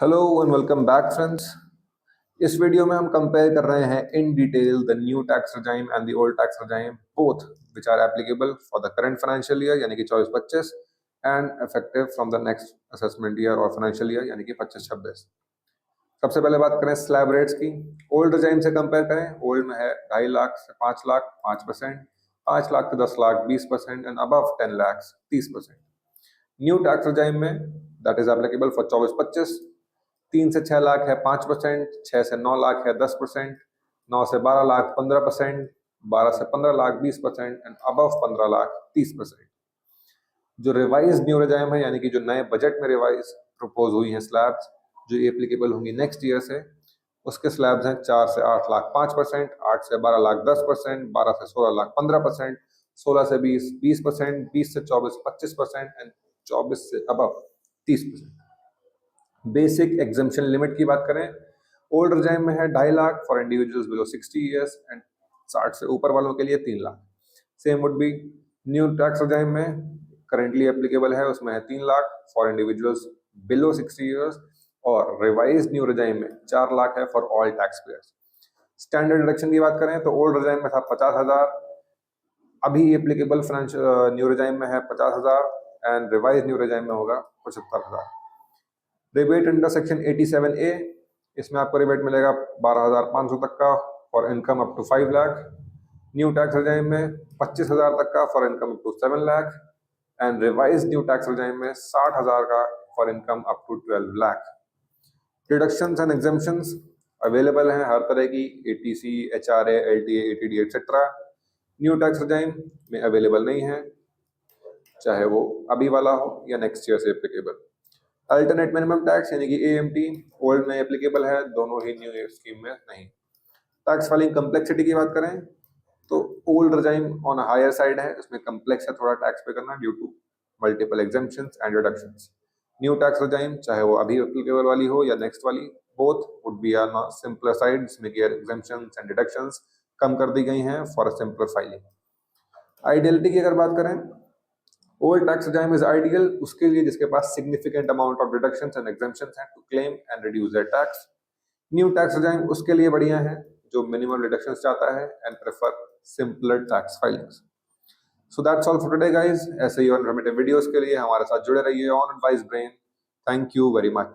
Hello and welcome back friends. इस video में हम कंपेयर कर रहे हैं in detail the new tax regime and the old tax regime both which are applicable for the current financial year यानी कि 24-25 and effective from the next assessment year और financial year यानी कि 25-26। सबसे पहले बात करें स्लैब रेट्स की। ओल्ड regime से कंपेयर करें, ओल्ड में है 2.5 लाख से 5 लाख 5%, 5 लाख से 10 lakh 20% and above 10 lakh 30%। New tax regime में दैट इज एप्लीकेबल फॉर 24-25 3 से 6 लाख है 5%, 6 से 9 लाख है 10%, 9 से 12 लाख 15%, 12 से 15 लाख 20% एंड अबव 15 लाख 30%। जो रिवाइज न्यू regime है यानी कि जो नए बजट में रिवाइज प्रपोज हुई हैं स्लैब्स जो एप्लीकेबल होंगी नेक्स्ट ईयर से, उसके स्लैब्स हैं 4 से 8 लाख 5%, 8 से 12 लाख 10%, 12 से 16 लाख 15%, 16 से 20 20%, 20 से 24 25% एंड 24 से अबव 30%। बेसिक एग्जम्पशन लिमिट की बात करें, ओल्ड regime में है 2.5 lakh for individuals below 60 years and 60 से ऊपर वालों के लिए 3 lakh. Same would be new tax regime में करेंटली एप्लीकेबल है, उसमें है 3 lakh for individuals below 60 years और रिवाइज न्यू regime में 4 लाख है for all tax payers. Standard deduction की बात करें तो ओल्ड regime में था 50,000, अभी एप्लीकेबल फाइनेंशियल न्यू regime में है 50,000 एंड रिवाइज न्यू regime में होगा 75,000। रिबेट अंडर सेक्शन 87A, इसमें आपको रिबेट मिलेगा 12,500 तक का for income up to 5 lakh. New tax regime में 25,000 तक का for income up to 7 lakh and revise new tax regime में 60,000 का for income up to 12 lakh. Deductions and exemptions available हैं हर तरह की, ATC, HRA, LTA, ATD etcetera. New tax regime में अवेलेबल नहीं है, चाहे वो अभी वाला हो या नेक्स्ट ईयर से एप्लीकेबल। अल्टरनेट मिनिमम टैक्स यानी कि AMT ओल्ड में एप्लीकेबल है, दोनों ही न्यू स्कीम में नहीं। टैक्स फाइलिंग कम्प्लेक्सिटी की बात करें तो old regime on higher side है, इसमें कम्प्लेक्स है थोड़ा टैक्स पे करना due to multiple exemptions and deductions. New tax regime चाहे वो अभी एप्लीकेबल वाली हो या नेक्स्ट वाली, both would be on simpler side, जिसमें कि एग्जम्पशंस एंड डिडक्शंस कम कर दी गई हैं for a simpler filing. Ideality की अगर बात करें, old tax regime is ideal उसके लिए जिसके पास significant amount of deductions and exemptions हैं to claim and reduce their tax। New tax regime उसके लिए बढ़िया है जो minimum deductions चाहता है and prefer simpler tax filings। So that's all for today guys। ऐसे ही और informative videos के लिए हमारे साथ जुड़े रहिए on Advice Brain। Thank you very much।